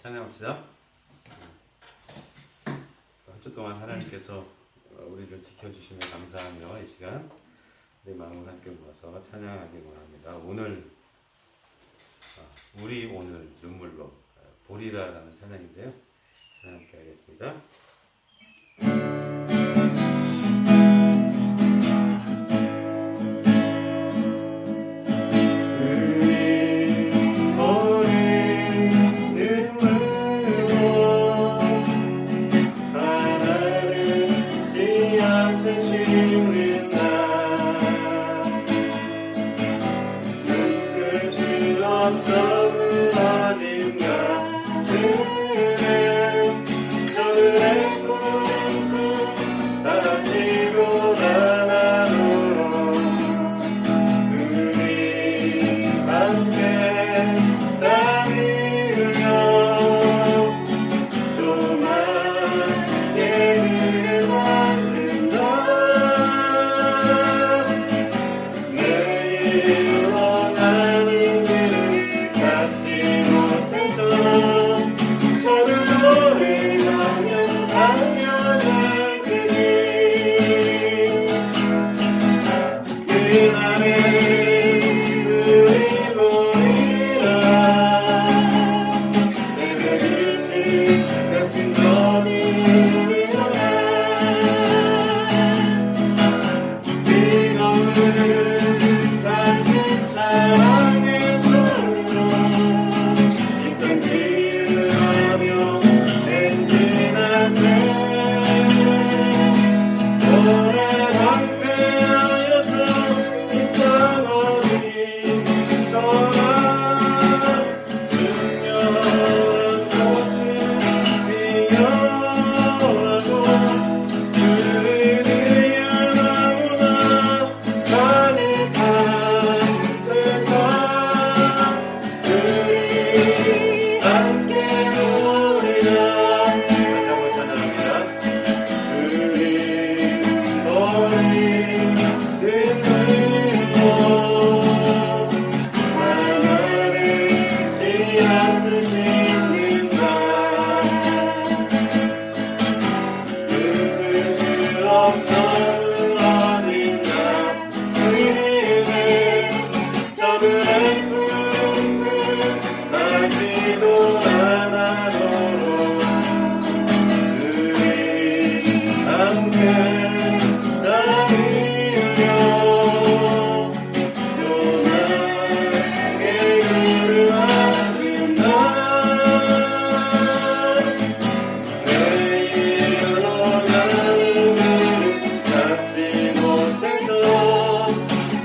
찬양합시다. 한 주 동안 하나님께서 우리를 지켜주시며 감사하며 이 시간 우리 마음을 함께 모아서 찬양하기 원합니다. 오늘 우리 오늘 눈물로 보리라라는 찬양인데요. 함께 하겠습니다.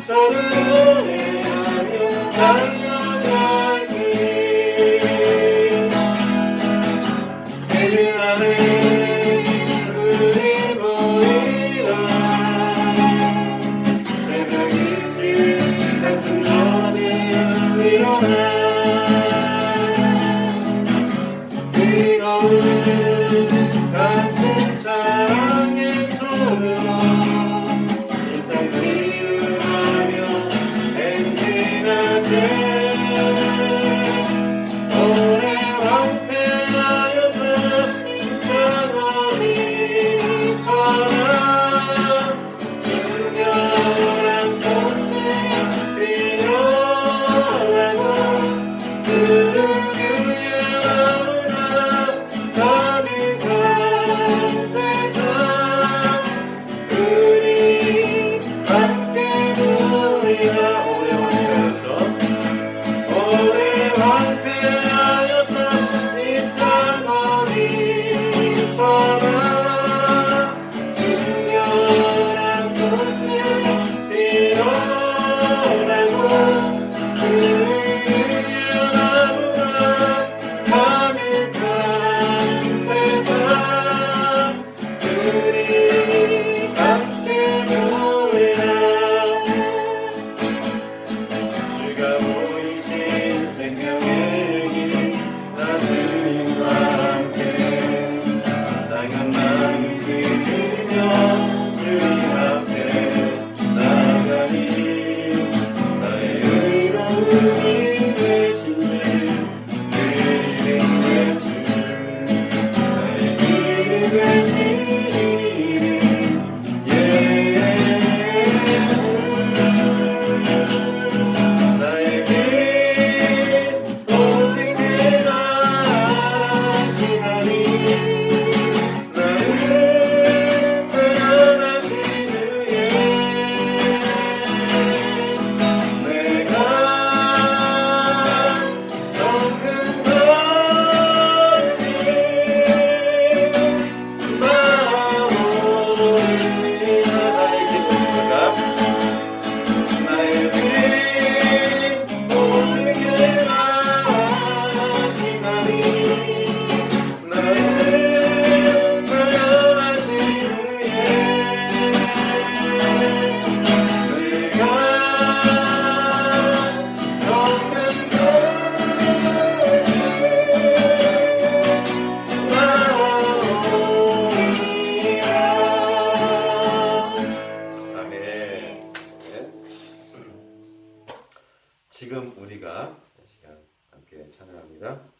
저를 노래하며 달려가기 지금 우리가 이 시간 함께 찬양합니다.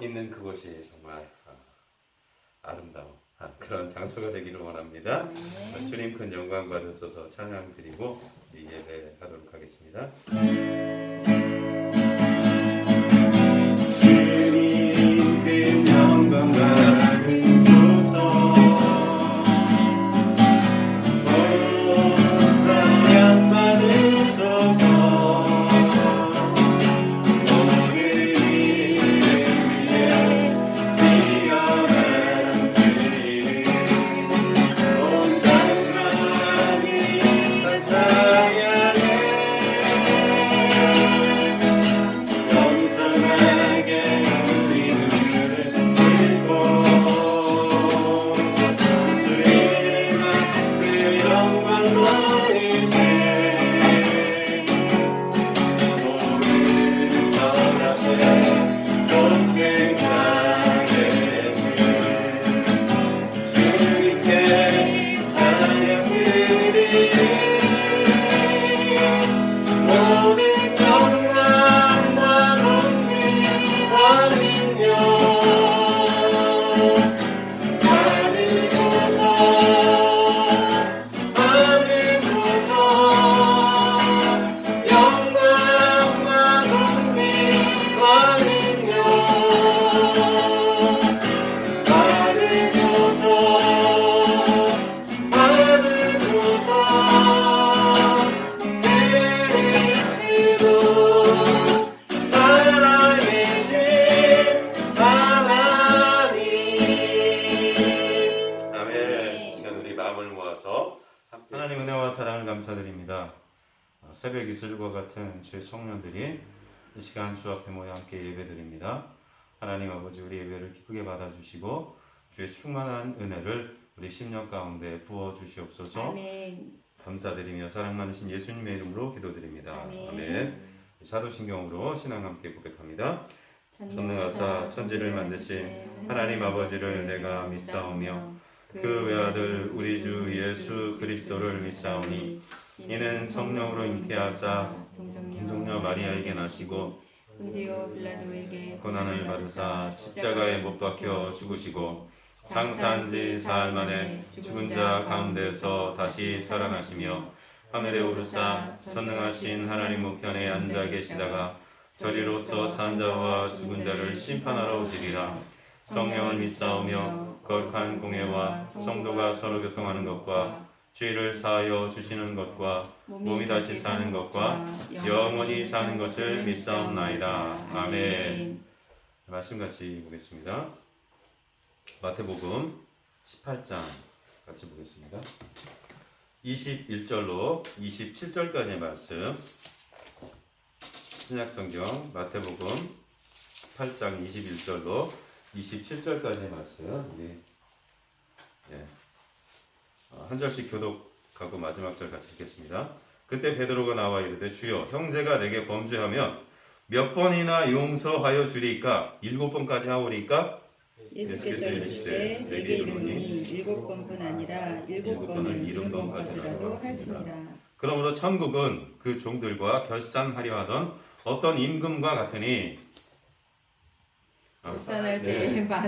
있는 그곳이 정말 아름다운 그런 장소가 되기를 원합니다. 주님 큰 영광 받으소서 찬양 드리고 예배 하도록 하겠습니다. 주님 큰 영광 받으소서 찬양 받으소서 새벽 이슬과 같은 주의 청년들이 이 시간 주 앞에 모여 함께 예배드립니다. 하나님 아버지, 우리 예배를 기쁘게 받아주시고 주의 충만한 은혜를 우리 심령 가운데 부어주시옵소서. 아멘. 감사드리며 사랑 많으신 예수님의 이름으로 기도드립니다. 아멘. 사도신경으로 신앙 함께 고백합니다. 전능하사 천지를 만드신 하나님 아버지를 내가 믿사오며 그 외아들 우리 주 예수 그리스도를 믿사오니 이는 성령으로 잉태하사 동정녀 마리아에게 나시고 본디오 빌라도에게 고난을 받으사 십자가에 못 박혀 죽으시고 장사한 지 사흘 만에 죽은 자 가운데서 다시 살아나시며 하늘에 오르사 전능하신 하나님 우편에 앉아 계시다가 저리로서 산 자와 죽은 자를 심판하러 오시리라. 성령을 믿사오며 거룩한 공회와 성도가 서로 교통하는 것과 죄를 사하여 주시는 것과 몸이 다시 사는 것과 영원히 사는 것을 믿사옵나이다. 아멘. 말씀 같이 보겠습니다. 마태복음 18장 같이 보겠습니다. 21절로 27절까지의 말씀. 신약성경 마태복음 18장 21절로 27절까지의 말씀. 한 절씩 교독하고 마지막 절 같이 읽겠습니다. 그때 베드로가 나와 이르되 주여, 형제가 내게 범죄하면 몇 번이나 용서하여 주리이까? 7번까지 하오리이까? 예수께서 이르시되 내게 이르노니 7번뿐 아니라 7번을 70번까지라도 할지니라. 그러므로 천국은 그 종들과 결산하려 하던 어떤 임금과 같으니 결산할 때에 내가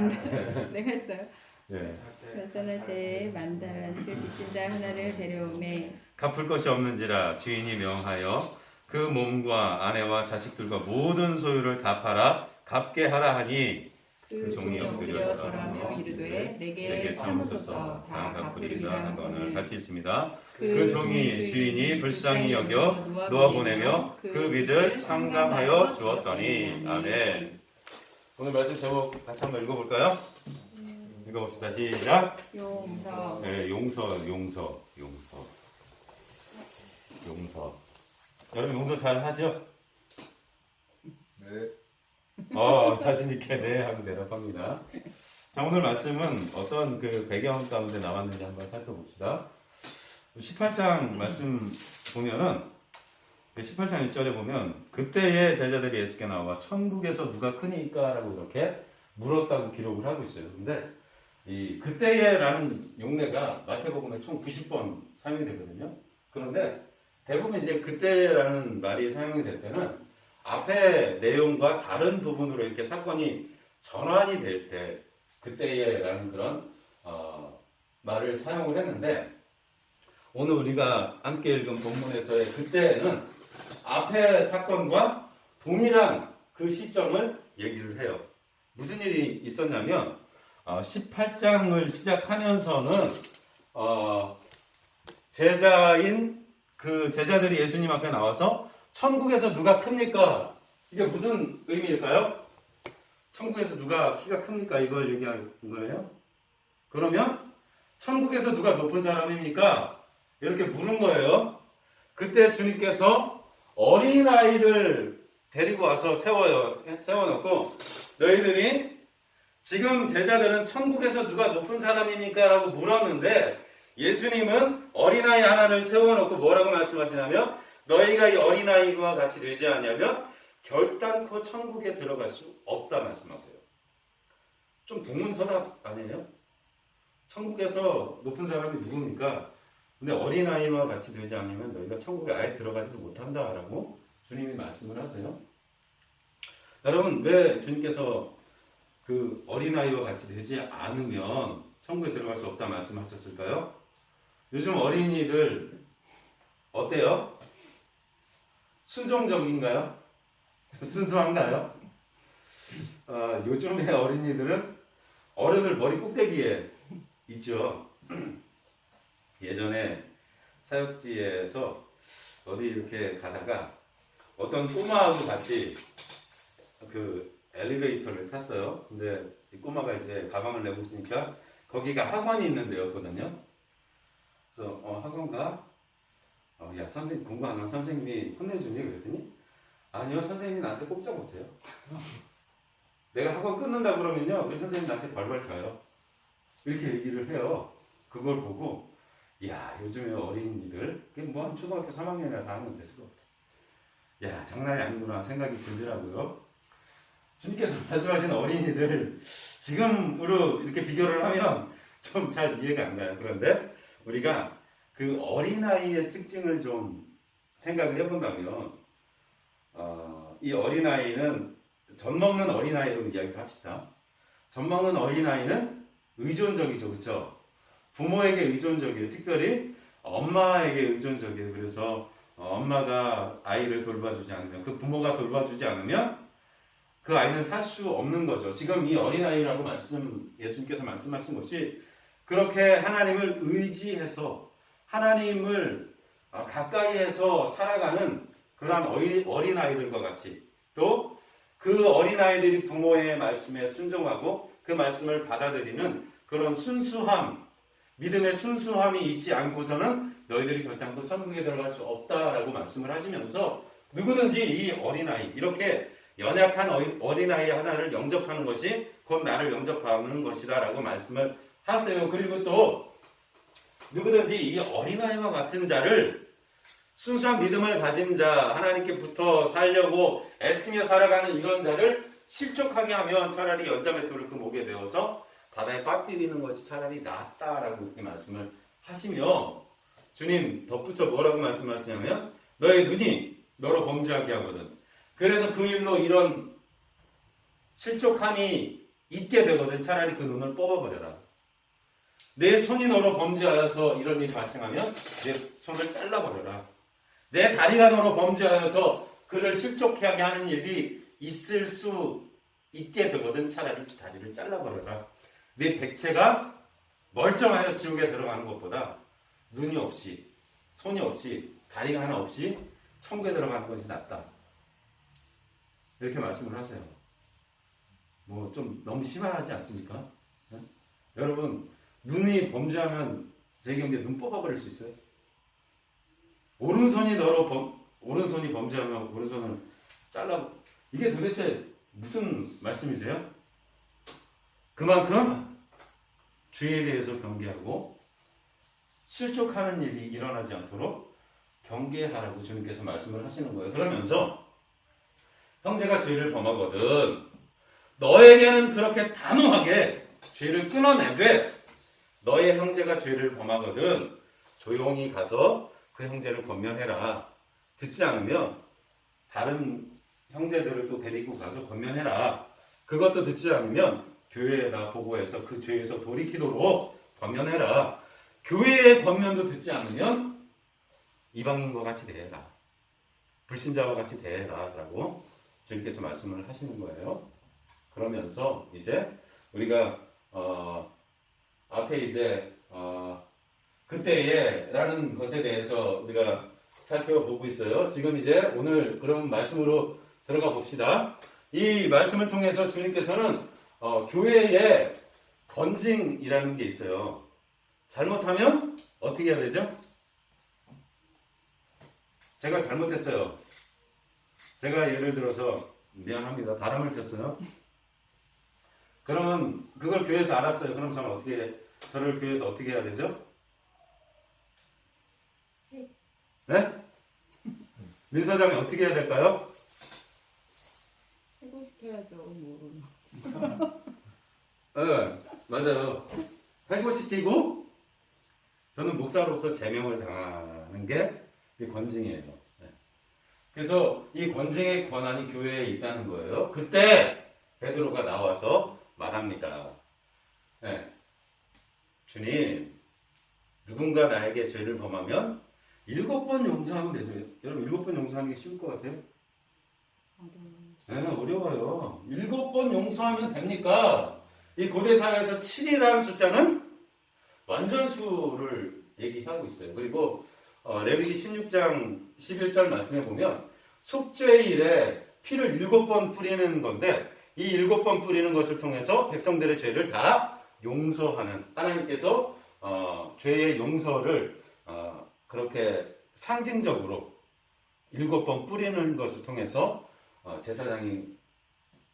했어요. 네. 결산할 때에 만달란트 빚진 자 하나를 데려오매 갚을 것이 없는지라 주인이 명하여 그 몸과 아내와 자식들과 모든 소유를 다 팔아 갚게 하라 하니 그 종이 엎드려 절하며 이르되 내게 참으소서 다 갚으리라 하거늘. 같이 있습니다. 그 종이 주인이 불쌍히 여겨 놓아보내며 그 빚을 상감하여 주었더니. 아멘. 오늘 말씀 제목 같이 한번 읽어볼까요? 읽어봅시다. 시작. 용서. 네, 용서. 여러분 용서 잘 하죠? 네. 자신있게 네 하고 대답합니다. 자, 오늘 말씀은 어떤 그 배경 가운데 나왔는지 한번 살펴봅시다. 18장 말씀 보면은 18장 1절에 보면 그때의 제자들이 예수께 나와 천국에서 누가 크니까? 라고 이렇게 물었다고 기록을 하고 있어요. 근데 이 그때에라는 용례가 마태복음에 총 90번 사용이 되거든요. 그런데 대부분 이제 그때라는 말이 사용이 될 때는 앞에 내용과 다른 부분으로 이렇게 사건이 전환이 될 때 그때에라는 그런 말을 사용을 했는데, 오늘 우리가 함께 읽은 본문에서의 그때는 앞에 사건과 동일한 그 시점을 얘기를 해요. 무슨 일이 있었냐면 18장을 시작하면서는 제자인 그 제자들이 예수님 앞에 나와서 천국에서 누가 큽니까? 이게 무슨 의미일까요? 천국에서 누가 키가 큽니까? 이걸 얘기하는 거예요. 그러면 천국에서 누가 높은 사람입니까? 이렇게 물은 거예요. 그때 주님께서 어린아이를 데리고 와서 세워놓고 너희들이 지금 제자들은 천국에서 누가 높은 사람입니까? 라고 물었는데 예수님은 어린아이 하나를 세워놓고 뭐라고 말씀하시냐면 너희가 이 어린아이와 같이 되지 않냐면 결단코 천국에 들어갈 수 없다 말씀하세요. 좀 동문서답 아니에요? 천국에서 높은 사람이 누굽니까? 근데 어린아이와 같이 되지 않으면 너희가 천국에 아예 들어가지도 못한다라고 주님이 말씀을 하세요. 여러분, 왜 주님께서 그 어린아이와 같이 되지 않으면 천국에 들어갈 수 없다 말씀하셨을까요? 요즘 어린이들 어때요? 순종적인가요? 순수한가요? 요즘의 어린이들은 어른들 머리 꼭대기에 있죠. 예전에 사역지에서 어디 이렇게 가다가 어떤 꼬마하고 같이 그 엘리베이터를 탔어요. 근데 이 꼬마가 이제 가방을 내고 있으니까 거기가 학원이 있는 데였거든요. 그래서 학원 가? 야, 선생님 공부 안 하면 선생님이 혼내주니? 그랬더니 아니요, 선생님이 나한테 꼼짝 못해요. 내가 학원 끊는다 그러면요, 우리 선생님 나한테 벌벌 켜요. 이렇게 얘기를 해요. 그걸 보고 야, 요즘에 어린이들 뭐 한 초등학교 3학년이나 4학년 됐을 것 같아. 야, 장난이 아니구나 생각이 들더라고요. 주님께서 말씀하신 어린이들 지금으로 이렇게 비교를 하면 좀 잘 이해가 안 가요. 그런데 우리가 그 어린아이의 특징을 좀 생각을 해본다면 이 어린아이는 젖 먹는 어린아이로 이야기를 합시다. 젖 먹는 어린아이는 의존적이죠. 그렇죠? 부모에게 의존적이에요. 특별히 엄마에게 의존적이에요. 그래서 엄마가 아이를 돌봐주지 않으면, 그 부모가 돌봐주지 않으면 그 아이는 살 수 없는 거죠. 지금 이 어린아이라고 예수님께서 말씀하신 것이 그렇게 하나님을 의지해서 하나님을 가까이해서 살아가는 그러한 어린아이들과 같이, 또 그 어린아이들이 부모의 말씀에 순종하고 그 말씀을 받아들이는 그런 순수함, 믿음의 순수함이 있지 않고서는 너희들이 결단코 천국에 들어갈 수 없다라고 말씀을 하시면서 누구든지 이 어린아이, 이렇게 연약한 어린아이 하나를 영접하는 것이 곧 나를 영접하는 것이다 라고 말씀을 하세요. 그리고 또 누구든지 이 어린아이와 같은 자를, 순수한 믿음을 가진 자, 하나님께 붙어 살려고 애쓰며 살아가는 이런 자를 실족하게 하면 차라리 연자맷돌을 그 목에 메어서 바다에 빠뜨리는 것이 차라리 낫다라고 이렇게 말씀을 하시며, 주님 덧붙여 뭐라고 말씀하시냐면 너의 눈이 너로 범죄하게 하거든. 그래서 그 일로 이런 실족함이 있게 되거든. 차라리 그 눈을 뽑아버려라. 내 손이 너로 범죄하여서 이런 일이 발생하면 내 손을 잘라버려라. 내 다리가 너로 범죄하여서 그를 실족하게 하는 일이 있을 수 있게 되거든. 차라리 다리를 잘라버려라. 내 백체가 멀쩡하여 지옥에 들어가는 것보다 눈이 없이, 손이 없이, 다리가 하나 없이 천국에 들어가는 것이 낫다. 이렇게 말씀을 하세요. 뭐 좀 너무 심하지 않습니까? 네? 여러분, 눈이 범죄하면 제 경우에 눈 뽑아버릴 수 있어요. 오른손이 범죄하면 오른손을 잘라. 이게 도대체 무슨 말씀이세요? 그만큼 죄에 대해서 경계하고 실족하는 일이 일어나지 않도록 경계하라고 주님께서 말씀을 하시는 거예요. 그러면서 형제가 죄를 범하거든 너에게는 그렇게 단호하게 죄를 끊어내되 너의 형제가 죄를 범하거든 조용히 가서 그 형제를 권면해라. 듣지 않으면 다른 형제들을 또 데리고 가서 권면해라. 그것도 듣지 않으면 교회에다 보고해서 그 죄에서 돌이키도록 권면해라. 교회의 권면도 듣지 않으면 이방인과 같이 대해라. 불신자와 같이 대해라. 라고 주님께서 말씀을 하시는 거예요. 그러면서 이제 우리가 앞에 이제 그때에 라는 것에 대해서 우리가 살펴보고 있어요. 지금 이제 오늘 그런 말씀으로 들어가 봅시다. 이 말씀을 통해서 주님께서는 교회에 건징이라는 게 있어요. 잘못하면 어떻게 해야 되죠? 제가 잘못했어요. 제가 예를 들어서 미안합니다. 바람을 폈어요. 그러면 그걸 교회에서 알았어요. 그럼 저를 교회에서 어떻게 해야 되죠? 네? 민사장이 어떻게 해야 될까요? 해고시켜야죠. 뭐. 네, 맞아요. 해고시키고 저는 목사로서 제명을 당하는 게 이 권징이에요. 네. 그래서 이 권징의 권한이 교회에 있다는 거예요. 그때 베드로가 나와서 말합니다. 네. 주님, 누군가 나에게 죄를 범하면 7번 용서하면 되죠. 여러분 7번 용서하는 게 쉬울 것 같아요? 네, 어려워요. 7번 용서하면 됩니까? 이 고대사회에서 7이라는 숫자는 완전수를 얘기하고 있어요. 그리고 레위기 16장 11절 말씀에 보면 속죄일에 피를 7번 뿌리는 건데 이 7번 뿌리는 것을 통해서 백성들의 죄를 다 용서하는 하나님께서 죄의 용서를 그렇게 상징적으로 7번 뿌리는 것을 통해서 제사장이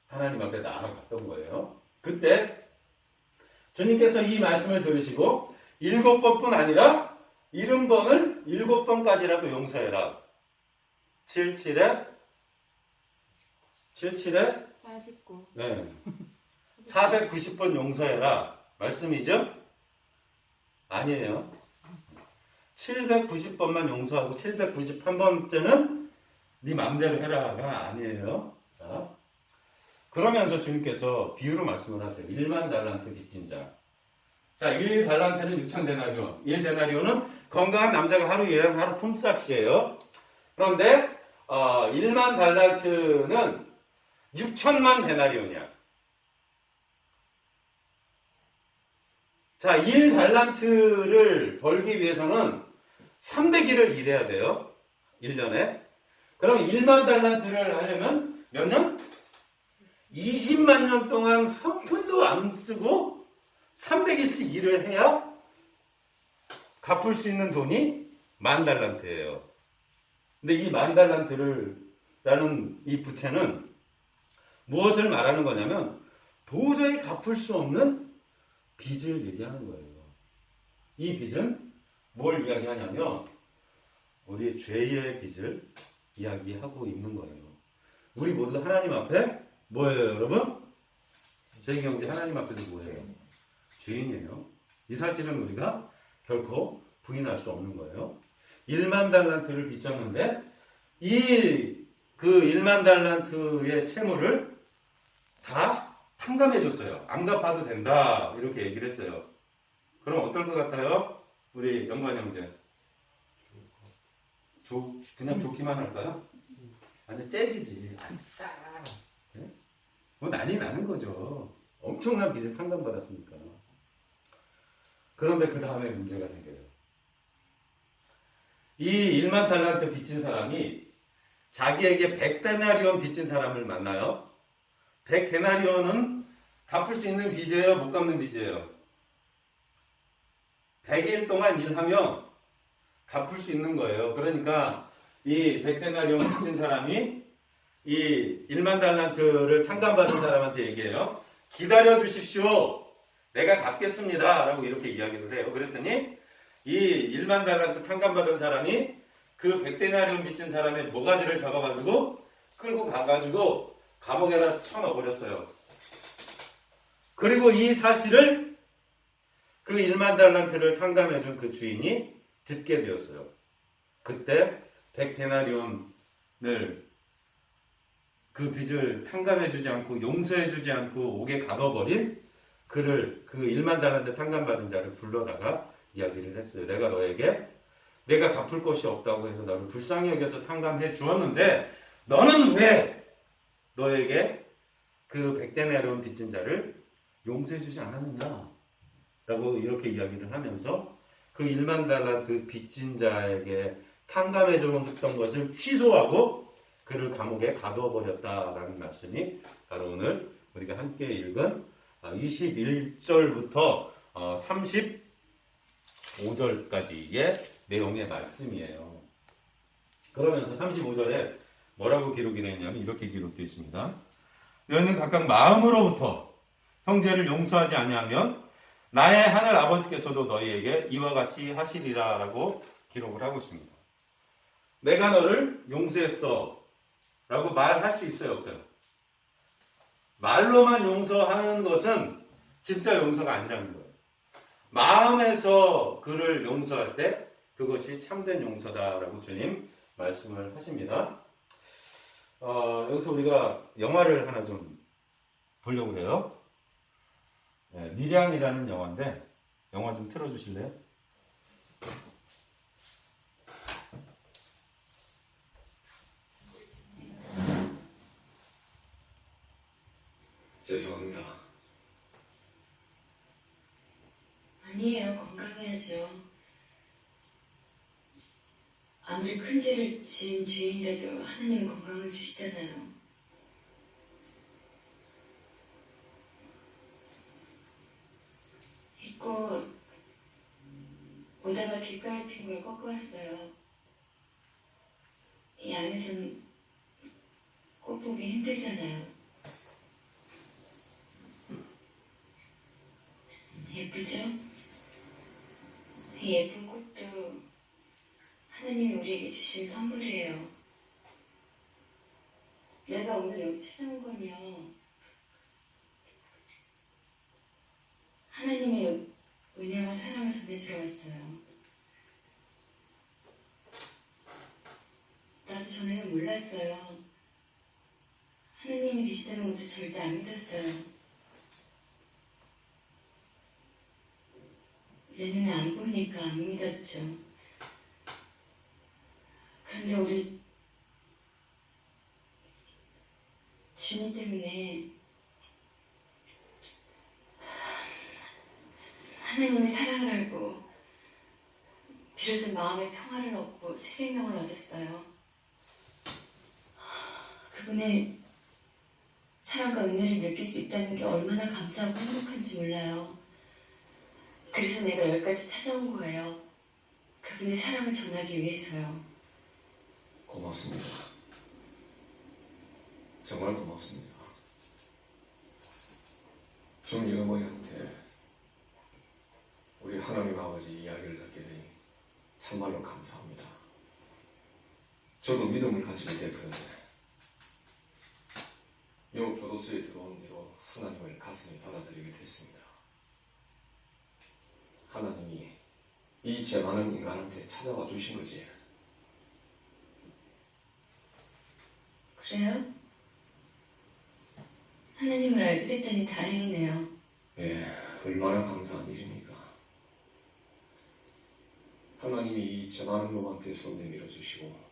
하나님 앞에 나아갔던 거예요. 그때 주님께서 이 말씀을 들으시고 7번뿐 아니라 70번을 7번까지라도 용서해라. 77에 49. 네. 490번 용서해라. 말씀이죠? 아니에요. 790번만 용서하고 791번째는 네 마음대로 해라가 아니에요. 자, 그러면서 주님께서 비유로 말씀을 하세요. 1만 달란트 빚진 자. 자, 1달란트는 6,000데나리온. 1데나리온은 건강한 남자가 하루 일하는 하루 품삯이에요. 그런데 1만 달란트는 6천만 데나리온이야. 자, 1달란트를 벌기 위해서는 300일을 일해야 돼요. 1년에. 그럼 1만 달란트를 하려면 몇 년? 20만 년 동안 한 푼도 안 쓰고 300일씩 일을 해야 갚을 수 있는 돈이 10,000달란트예요. 근데 이 10,000달란트를 라는 이 부채는 무엇을 말하는 거냐면 도저히 갚을 수 없는 빚을 얘기하는 거예요. 이 빚은 뭘 이야기하냐면 우리 죄의 빚을 이야기하고 있는 거예요. 우리 모두 하나님 앞에 뭐예요, 여러분? 제 경제 하나님 앞에서 뭐예요? 죄인이에요. 이 사실은 우리가 결코 부인할 수 없는 거예요. 1만 달란트를 빚졌는데 그 1만 달란트의 채무를 다 탕감해 줬어요. 안 갚아도 된다. 이렇게 얘기를 했어요. 그럼 어떨 것 같아요? 우리 영관 형제. 그냥 좋기만 할까요? 완전 재즈지. 아싸. 네? 뭐 난리 나는 거죠. 엄청난 빚을 탕감받았으니까. 그런데 그 다음에 문제가 생겨요. 이 1만 달란트 빚진 사람이 자기에게 100데나리온 빚진 사람을 만나요. 100데나리온은 갚을 수 있는 빚이에요? 못 갚는 빚이에요? 100일 동안 일하면 갚을 수 있는 거예요. 그러니까 이 100데나리온 빚진 사람이 이 1만 달란트를 탕감받은 사람한테 얘기해요. 기다려 주십시오. 내가 갚겠습니다. 라고 이렇게 이야기를 해요. 그랬더니 이 1만 달란트 탕감받은 사람이 그 100데나리온 빚진 사람의 모가지를 잡아가지고 끌고 가가지고 감옥에다 쳐넣어버렸어요. 그리고 이 사실을 그 1만 달란트를 탕감해준 그 주인이 듣게 되었어요. 그때 100데나리온을 그 빚을 탕감해주지 않고 용서해주지 않고 옥에 가둬버린 그를 그 1만 달란트 탕감받은 자를 불러다가 이야기를 했어요. 내가 갚을 것이 없다고 해서 나를 불쌍히 여겨서 탕감해 주었는데 너는 왜 너에게 그 100데나리온 빚진 자를 용서해 주지 않았느냐? 라고 이렇게 이야기를 하면서 그 1만 달란트 빚진 자에게 탕감해 줬던 것을 취소하고 그를 감옥에 가두어 버렸다라는 말씀이 바로 오늘 우리가 함께 읽은 21절부터 35절까지의 내용의 말씀이에요. 그러면서 35절에 뭐라고 기록이 되어 있냐면 이렇게 기록되어 있습니다. 너희는 각각 마음으로부터 형제를 용서하지 아니하면 나의 하늘 아버지께서도 너희에게 이와 같이 하시리라 라고 기록을 하고 있습니다. 내가 너를 용서했어 라고 말할 수 있어요, 없어요? 말로만 용서하는 것은 진짜 용서가 아니라는 거예요. 마음에서 그를 용서할 때 그것이 참된 용서다라고 주님 말씀을 하십니다. 여기서 우리가 영화를 하나 좀 보려고 해요. 네, 밀양이라는 영화인데 영화 좀 틀어주실래요? 죄송합니다. 아니에요. 건강해야죠. 아무리 큰 죄를 지은 죄인이라도 하나님은 건강을 주시잖아요. 잊고 오다가 귓가에 핀 걸 꺾어왔어요. 이 안에서는 꽃 보기 힘들잖아요. 예쁘죠? 이 예쁜 꽃도 하나님이 우리에게 주신 선물이에요. 내가 오늘 여기 찾아온 건요, 하나님의 은혜와 사랑을 전해주러 왔어요. 나도 전에는 몰랐어요. 하나님이 계시다는 것도 절대 안 믿었어요. 내 눈에 안 보이니까 안 믿었죠. 그런데 우리 주님 때문에 하나님의 사랑을 알고 비로소 마음의 평화를 얻고 새 생명을 얻었어요. 그분의 사랑과 은혜를 느낄 수 있다는 게 얼마나 감사하고 행복한지 몰라요. 그래서 내가 여기까지 찾아온 거예요. 그분의 사랑을 전하기 위해서요. 고맙습니다. 정말 고맙습니다. 중이 어머니한테 우리 하나님 아버지 이야기를 듣게 되니 참말로 감사합니다. 저도 믿음을 가지게 되었거든요. 이 교도소에 들어온 뒤로 하나님을 가슴에 받아들이게 됐습니다. 하나님이 이 죄 많은 인간한테 찾아와 주신 거지. 그래요? 하나님을 알게 됐다니 다행이네요. 예, 얼마나 감사한 일입니까? 하나님이 이 죄 많은 놈한테 손 내밀어 주시고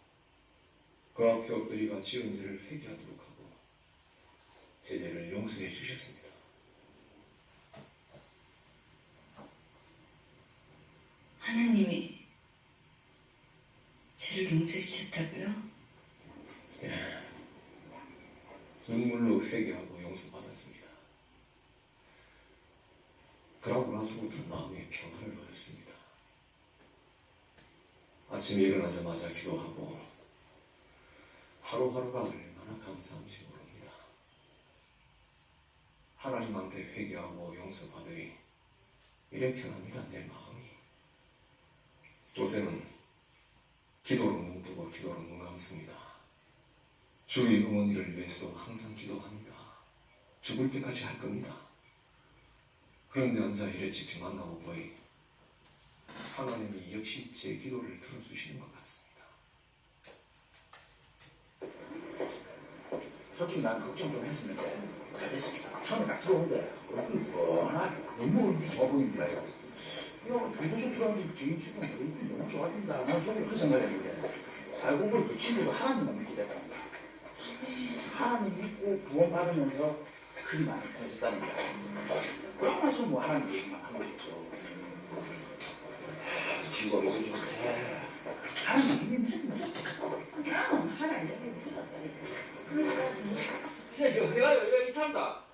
그 앞에 엎드리가 지은 죄를 회개하도록 하고 제 죄를 용서해 주셨습니다. 하나님이 죄를 용서해 주셨다고요? 예, 눈물로 회개하고 용서받았습니다. 그러고 나서부터 마음의 평화를 얻었습니다. 아침에 일어나자마자 기도하고 하루하루가 얼마나 감사한지 모릅니다. 하나님한테 회개하고 용서받으니 이래 편합니다, 내 마음이. 요새는 기도로 눈 뜨고 기도로 눈 감습니다. 주의 어머니를 위해서도 항상 기도합니다. 죽을 때까지 할 겁니다. 그런데 앉아 이래 직접 만나고 보니 하나님이 역시 제 기도를 들어주시는 것 같습니다. 솔직히 난 걱정 좀 했었는데 잘 됐습니다. 처음에 딱 들어오는데 얼굴이 뻔하게 너무 얼굴이 좋아 보이더라고요. 이거 교도소 들어오는 지금 지금 얼굴이 너무 좋아진다. 난 속으로 그 생각했는데 알고 보니 그 친구도 하나님만 믿게 됐답니다. 하나님 믿고 구원받으면서 그리 많이 커졌다는 거야. 그러고 나서 뭐 하나님 얘기만 하고 있죠. 지금 요즘 하나님 이미 무슨 그냥 하나님 이미 무섭지. 그래서 내가 여기 찬다.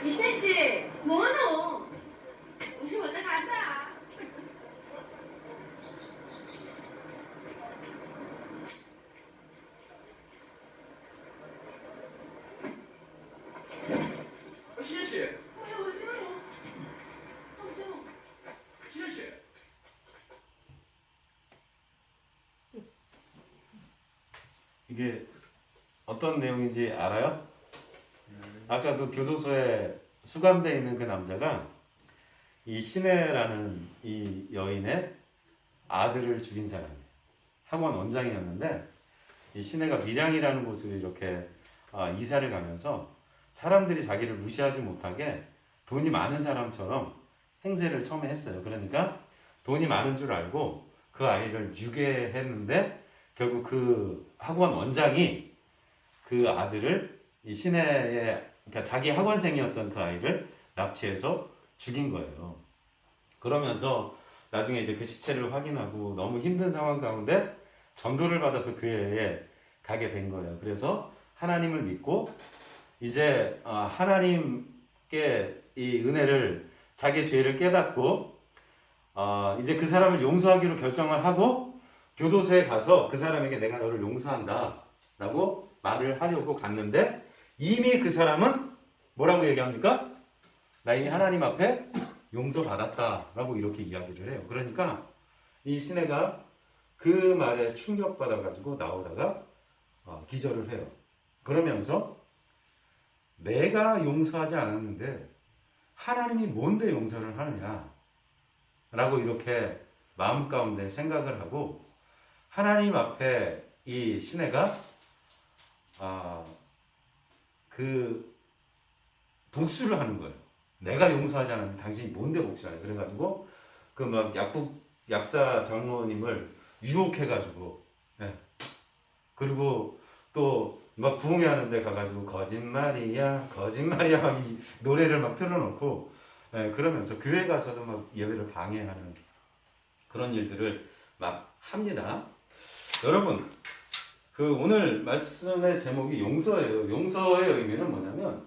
이순 씨, 뭐노? 우리 먼저 간다. 신혜 씨, 어지러워. 신혜 씨. 이게 어떤 내용인지 알아요? 아까 그 교도소에 수감되어 있는 그 남자가 이 신혜라는 이 여인의 아들을 죽인 사람이에요. 학원 원장이었는데 이 신혜가 밀양이라는 곳으로 이렇게 이사를 가면서 사람들이 자기를 무시하지 못하게 돈이 많은 사람처럼 행세를 처음에 했어요. 그러니까 돈이 많은 줄 알고 그 아이를 유괴했는데 결국 그 학원 원장이 그 아들을 이 신혜의 그러니까 자기 학원생이었던 그 아이를 납치해서 죽인 거예요. 그러면서 나중에 이제 그 시체를 확인하고 너무 힘든 상황 가운데 전도를 받아서 교회에 가게 된 거예요. 그래서 하나님을 믿고 이제 하나님께 이 은혜를, 자기 죄를 깨닫고 이제 그 사람을 용서하기로 결정을 하고 교도소에 가서 그 사람에게 내가 너를 용서한다 라고 말을 하려고 갔는데, 이미 그 사람은 뭐라고 얘기합니까? 나 이미 하나님 앞에 용서받았다 라고 이렇게 이야기를 해요. 그러니까 이 시내가 그 말에 충격받아 가지고 나오다가 기절을 해요. 그러면서 내가 용서하지 않았는데 하나님이 뭔데 용서를 하느냐 라고 이렇게 마음 가운데 생각을 하고, 하나님 앞에 이 시내가 그 복수를 하는 거예요. 내가 용서하지 않았는데 당신이 뭔데 복수하냐. 그래가지고 그 막 약사 장로님을 유혹해가지고, 그리고 또 막 부흥회하는데 가가지고 거짓말이야 거짓말이야 막 이 노래를 막 틀어놓고, 그러면서 교회 가서도 막 예배를 방해하는 그런 일들을 막 합니다. 여러분, 그 오늘 말씀의 제목이 용서예요. 용서의 의미는 뭐냐면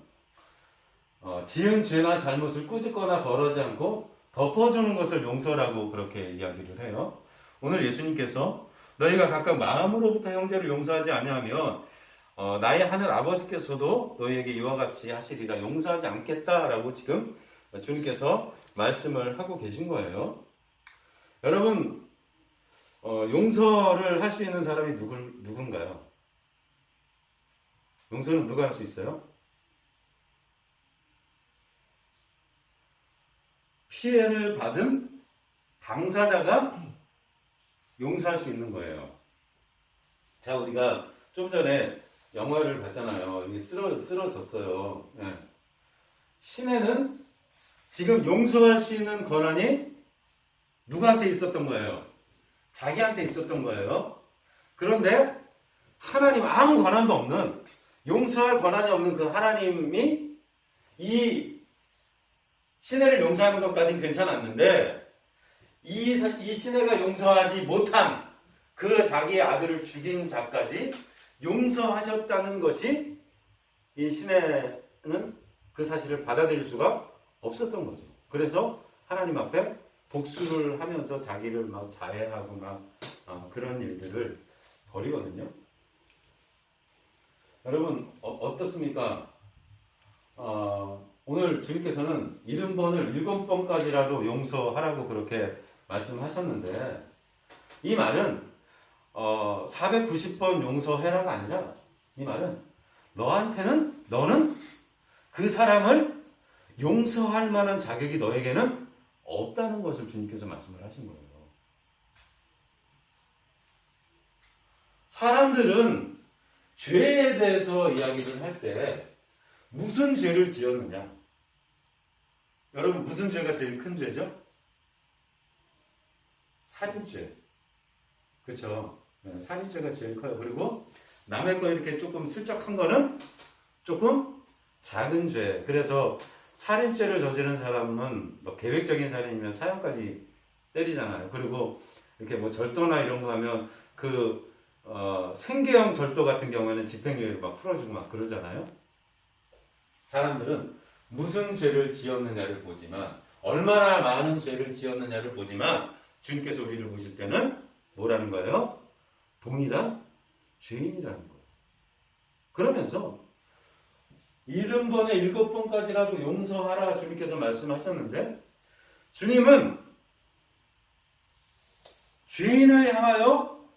지은 죄나 잘못을 꾸짖거나 벌하지 않고 덮어주는 것을 용서라고 그렇게 이야기를 해요. 오늘 예수님께서 너희가 각각 마음으로부터 형제를 용서하지 아니하면 나의 하늘 아버지께서도 너희에게 이와 같이 하시리라, 용서하지 않겠다라고 지금 주님께서 말씀을 하고 계신 거예요. 여러분, 용서를 할 수 있는 사람이 누군가요? 용서는 누가 할 수 있어요? 피해를 받은 당사자가 용서할 수 있는 거예요. 자, 우리가 좀 전에 영화를 봤잖아요. 이게 쓰러졌어요. 시내는 지금 용서할 수 있는 권한이 누구한테 있었던 거예요? 자기한테 있었던 거예요. 그런데 하나님, 아무 권한도 없는, 용서할 권한이 없는 그 하나님이 이 시내를 용서하는 것까지는 괜찮았는데, 이 시내가 용서하지 못한 그 자기의 아들을 죽인 자까지 용서하셨다는 것이, 이 시내는 그 사실을 받아들일 수가 없었던 거죠. 그래서 하나님 앞에 복수를 하면서 자기를 막 자해하고 막 그런 일들을 벌이거든요. 여러분, 어떻습니까? 오늘 주님께서는 70번을 7번까지라도 용서하라고 그렇게 말씀하셨는데, 이 말은 490번 용서해라가 아니라, 이 말은 너는 그 사람을 용서할 만한 자격이 너에게는 없다는 것을 주님께서 말씀을 하신 거예요. 사람들은 죄에 대해서 이야기를 할 때 무슨 죄를 지었느냐? 여러분, 무슨 죄가 제일 큰 죄죠? 살인죄. 그렇죠? 살인죄가 제일 커요. 그리고 남의 거 이렇게 조금 슬쩍한 거는 조금 작은 죄. 그래서 살인죄를 저지른 사람은 뭐 계획적인 살인이면 사형까지 때리잖아요. 그리고 이렇게 뭐 절도나 이런 거 하면 생계형 절도 같은 경우에는 집행유예를 막 풀어주고 막 그러잖아요. 사람들은 무슨 죄를 지었느냐를 보지만, 얼마나 많은 죄를 지었느냐를 보지만, 주님께서 우리를 보실 때는 뭐라는 거예요? 동일한 죄인이라는 거예요. 그러면서 70번에 7번까지라도 용서하라 주님께서 말씀하셨는데, 주님은 죄인을 향하여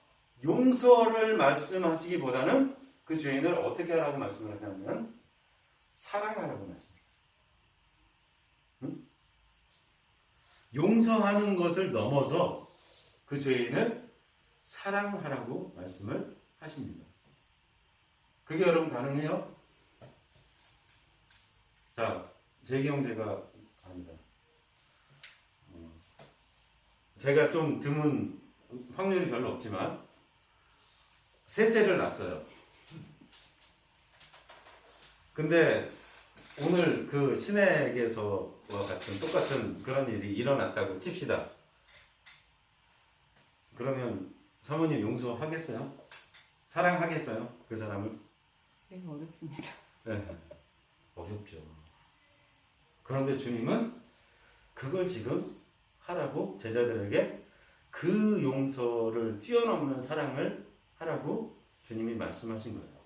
용서를 말씀하시기보다는 그 죄인을 어떻게 하라고 말씀을 하냐면 사랑하라고 말씀합니다. 용서하는 것을 넘어서 그 죄인을 사랑하라고 말씀을 하십니다. 그게 여러분 가능해요? 자, 재기 형제가 아니다. 제가 좀 드문, 확률이 별로 없지만 셋째를 낳았어요. 근데 오늘 그 신에게서와 같은 똑같은 그런 일이 일어났다고 칩시다. 그러면 사모님 용서하겠어요? 사랑하겠어요? 그 사람을? 네, 어렵습니다. 네. 어렵죠. 그런데 주님은 그걸 지금 하라고 제자들에게 그 용서를 뛰어넘는 사랑을 하라고 주님이 말씀하신 거예요.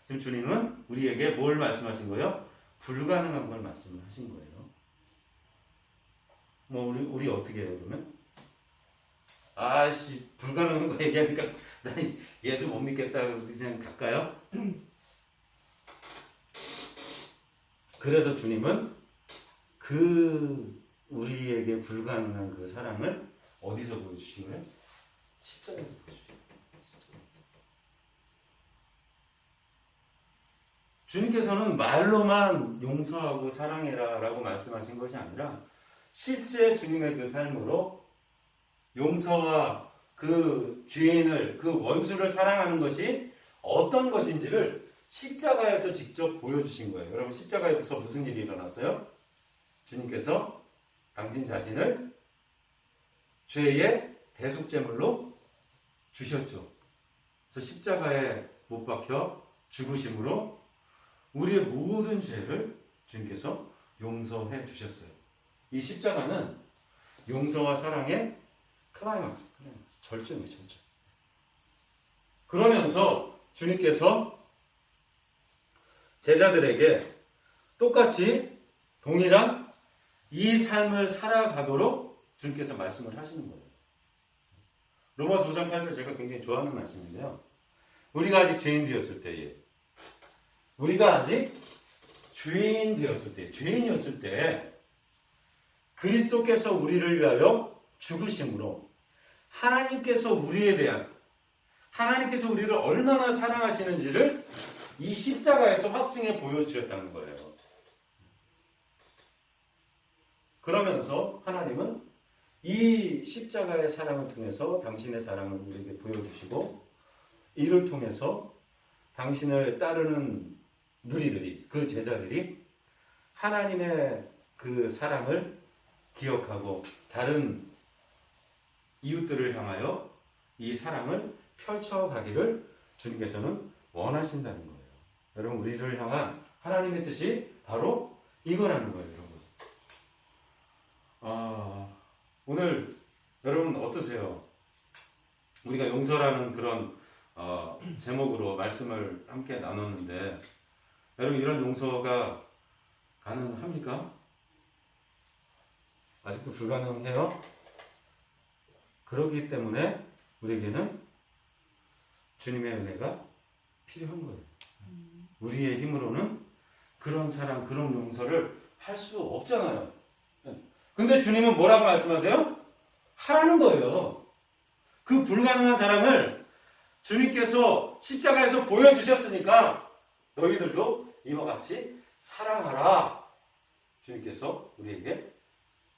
지금 주님은 우리에게 뭘 말씀하신 거예요? 불가능한 걸 말씀하신 거예요. 뭐 우리 어떻게 해요 그러면? 아씨 불가능한 거 얘기하니까 나 예수 못 믿겠다고 그냥 갈까요? 그래서 주님은 그 우리에게 불가능한 그 사랑을 어디서 보여주신 거예요? 십자가에서 보여주신 거예요. 주님께서는 말로만 용서하고 사랑해라 라고 말씀하신 것이 아니라 실제 주님의 그 삶으로 용서와 그 죄인을, 그 원수를 사랑하는 것이 어떤 것인지를 십자가에서 직접 보여주신 거예요. 여러분 십자가에서 무슨 일이 일어났어요? 주님께서 당신 자신을 죄의 대속제물로 주셨죠. 그래서 십자가에 못 박혀 죽으심으로 우리의 모든 죄를 주님께서 용서해 주셨어요. 이 십자가는 용서와 사랑의 클라이막스, 절정이에요, 절정. 그러면서 주님께서 제자들에게 똑같이 동일한 이 삶을 살아가도록 주님께서 말씀을 하시는 거예요. 로마서 5장 8절 제가 굉장히 좋아하는 말씀인데요. 우리가 아직 죄인 되었을 때에 죄인이었을 때 그리스도께서 우리를 위하여 죽으심으로 하나님께서 우리를 얼마나 사랑하시는지를 이 십자가에서 확증해 보여주셨다는 거예요. 그러면서 하나님은 이 십자가의 사랑을 통해서 당신의 사랑을 우리에게 보여주시고 이를 통해서 당신을 따르는 누리들이, 그 제자들이 하나님의 그 사랑을 기억하고 다른 이웃들을 향하여 이 사랑을 펼쳐가기를 주님께서는 원하신다는 거예요. 여러분 우리를 향한 하나님의 뜻이 바로 이거라는 거예요. 여러분. 오늘 여러분 어떠세요? 우리가 용서라는 그런 제목으로 말씀을 함께 나눴는데 여러분 이런 용서가 가능합니까? 아직도 불가능해요? 그렇기 때문에 우리에게는 주님의 은혜가 필요한 거예요. 우리의 힘으로는 그런 사랑, 그런 용서를 할 수 없잖아요. 근데 주님은 뭐라고 말씀하세요? 하라는 거예요. 그 불가능한 사랑을 주님께서 십자가에서 보여주셨으니까 너희들도 이와 같이 사랑하라. 주님께서 우리에게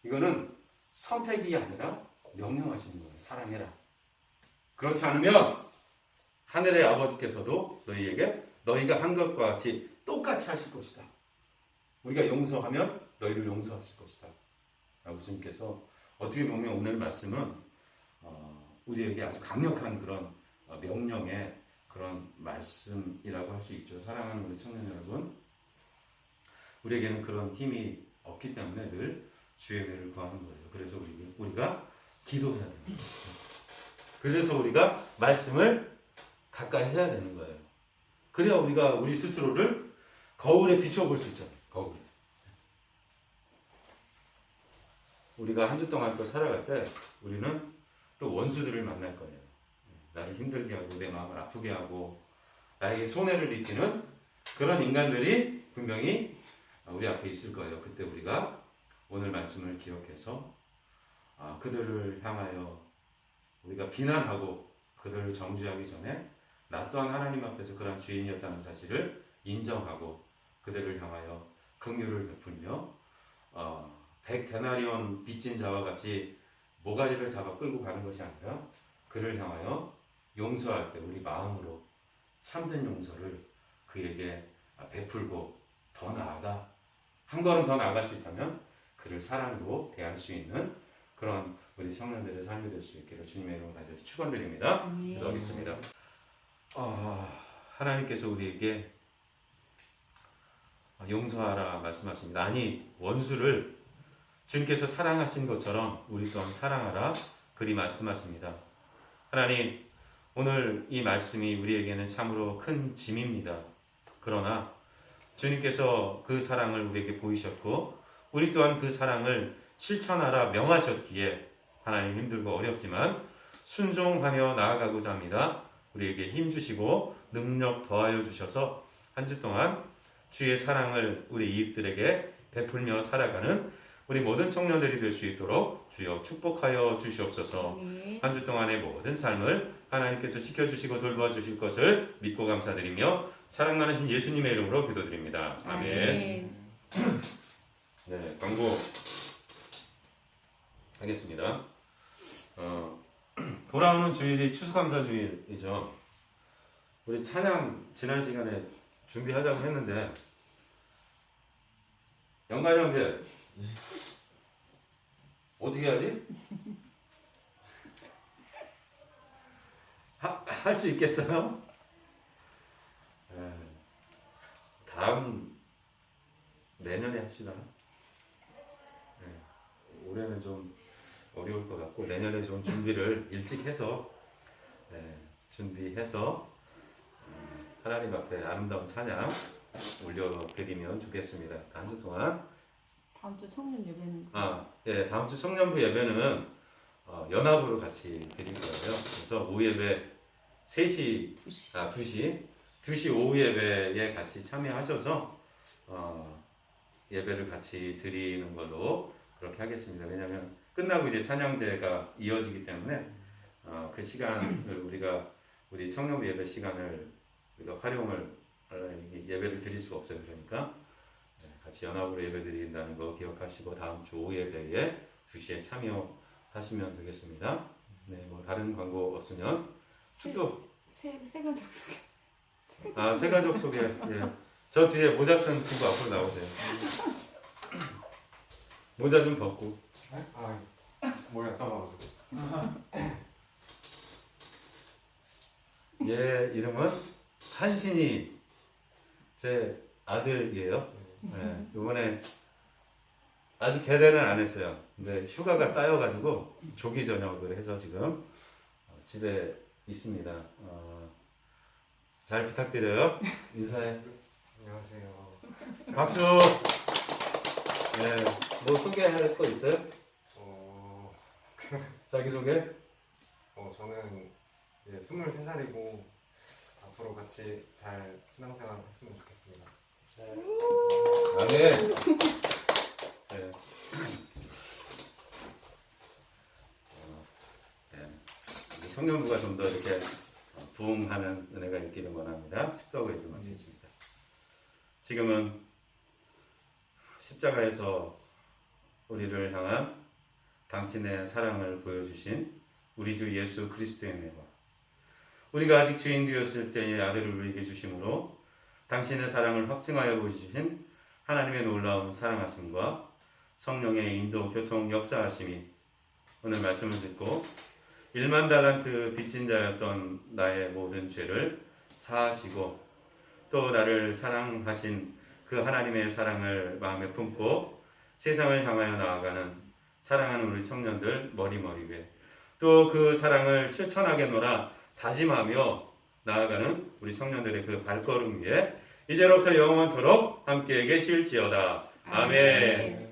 이거는 선택이 아니라 명령하시는 거예요. 사랑해라. 그렇지 않으면 하늘의 아버지께서도 너희에게 너희가 한 것과 같이 똑같이 하실 것이다. 우리가 용서하면 너희를 용서하실 것이다. 라고 주님께서 어떻게 보면 오늘 말씀은 우리에게 아주 강력한 그런 명령의 그런 말씀이라고 할 수 있죠. 사랑하는 우리 청년 여러분, 우리에게는 그런 힘이 없기 때문에 늘 주의 은혜를 구하는 거예요. 그래서 우리가 기도해야 되는 거예요. 그래서 우리가 말씀을 가까이 해야 되는 거예요. 그래야 우리가 우리 스스로를 거울에 비춰볼 수 있잖아요. 거울에. 우리가 한 주 동안 또 살아갈 때 우리는 또 원수들을 만날 거예요. 나를 힘들게 하고 내 마음을 아프게 하고 나에게 손해를 입히는 그런 인간들이 분명히 우리 앞에 있을 거예요. 그때 우리가 오늘 말씀을 기억해서 그들을 향하여 우리가 비난하고 그들을 정죄하기 전에 나 또한 하나님 앞에서 그런 죄인이었다는 사실을 인정하고 그들을 향하여 긍휼을 베풀며 100데나리온 빚진 자와 같이 모가지를 잡아 끌고 가는 것이 아니라 그를 향하여 용서할 때 우리 마음으로 참된 용서를 그에게 베풀고 더 나아가 한 걸음 더 나아갈 수 있다면 그를 사랑으로 대할 수 있는 그런 우리 청년들의 삶이 될 수 있기를 주님의 이름으로 간절히 축원드립니다. 기도하겠습니다. 하나님께서 우리에게 용서하라 말씀하십니다. 아니 원수를 주님께서 사랑하신 것처럼 우리 또한 사랑하라 그리 말씀하십니다. 하나님, 오늘 이 말씀이 우리에게는 참으로 큰 짐입니다. 그러나 주님께서 그 사랑을 우리에게 보이셨고 우리 또한 그 사랑을 실천하라 명하셨기에 하나님 힘들고 어렵지만 순종하며 나아가고자 합니다. 우리에게 힘주시고 능력 더하여 주셔서 한 주 동안 주의 사랑을 우리 이웃들에게 베풀며 살아가는 우리 모든 청년들이 될 수 있도록 주여 축복하여 주시옵소서. 아멘. 한 주 동안의 모든 삶을 하나님께서 지켜주시고 돌보아 주실 것을 믿고 감사드리며 사랑 많으신 예수님의 이름으로 기도드립니다. 아멘. 네, 광고 하겠습니다. 돌아오는 주일이 추수감사 주일이죠. 우리 찬양 지난 시간에 준비하자고 했는데 영관 형제 어떻게 하지? 할 수 있겠어요? 다음 내년에 합시다. 올해는 좀 어려울 것 같고 내년에 좀 준비를 일찍 해서 준비해서 하나님 앞에 아름다운 찬양 올려드리면 좋겠습니다. 한 주 동안 다음 주 청년 예배는 다음 주 청년부 예배는 연합으로 같이 드릴 거예요. 그래서 오후 예배 2시 오후 예배에 같이 참여하셔서 예배를 같이 드리는 걸로 그렇게 하겠습니다. 왜냐하면 끝나고 이제 찬양제가 이어지기 때문에 그 시간을 우리 청년부 예배 시간을 우리가 활용을 예배를 드릴 수가 없어요. 그러니까 같이 연합으로 예배 드린다는 거 기억하시고 다음 주 오후 예배에 2시에 참여하시면 되겠습니다. 네, 뭐 다른 광고 없으면 또 새 가족 소개. 새 가족 소개. 예. 저 뒤에 모자 쓴 친구 앞으로 나오세요. 모자 좀 벗고. 머리가 작아가지고. 얘 이름은 한신이 제 아들이에요. 네, 이번에 아직 제대는 안 했어요. 근데 휴가가 쌓여가지고 조기 전역을 해서 지금 집에 있습니다. 잘 부탁드려요. 인사해. 안녕하세요. 박수. 네, 뭐 소개할 거 있어요? 자기 소개? 저는 23살이고 앞으로 같이 잘 신앙생활 했으면 좋겠습니다. 아멘. 네. 우리 청년부가 좀 더 이렇게 부흥하는 은혜가 있기를 원합니다. 축도하고 이렇게 마치겠습니다. 지금은 십자가에서 우리를 향한 당신의 사랑을 보여주신 우리 주 예수 그리스도의 은혜와 우리가 아직 죄인 되었을 때의 아들을 우리에게 주심으로 당신의 사랑을 확증하여 보여주신 하나님의 놀라운 사랑하심과 성령의 인도, 교통, 역사하심이 오늘 말씀을 듣고 1만 달란트 빚진 자였던 나의 모든 죄를 사하시고 또 나를 사랑하신 그 하나님의 사랑을 마음에 품고 세상을 향하여 나아가는 사랑하는 우리 청년들 머리 위에 또 그 사랑을 실천하겠노라 다짐하며 나아가는 우리 청년들의 그 발걸음 위에 이제로부터 영원토록 함께 계실지어다. 아멘.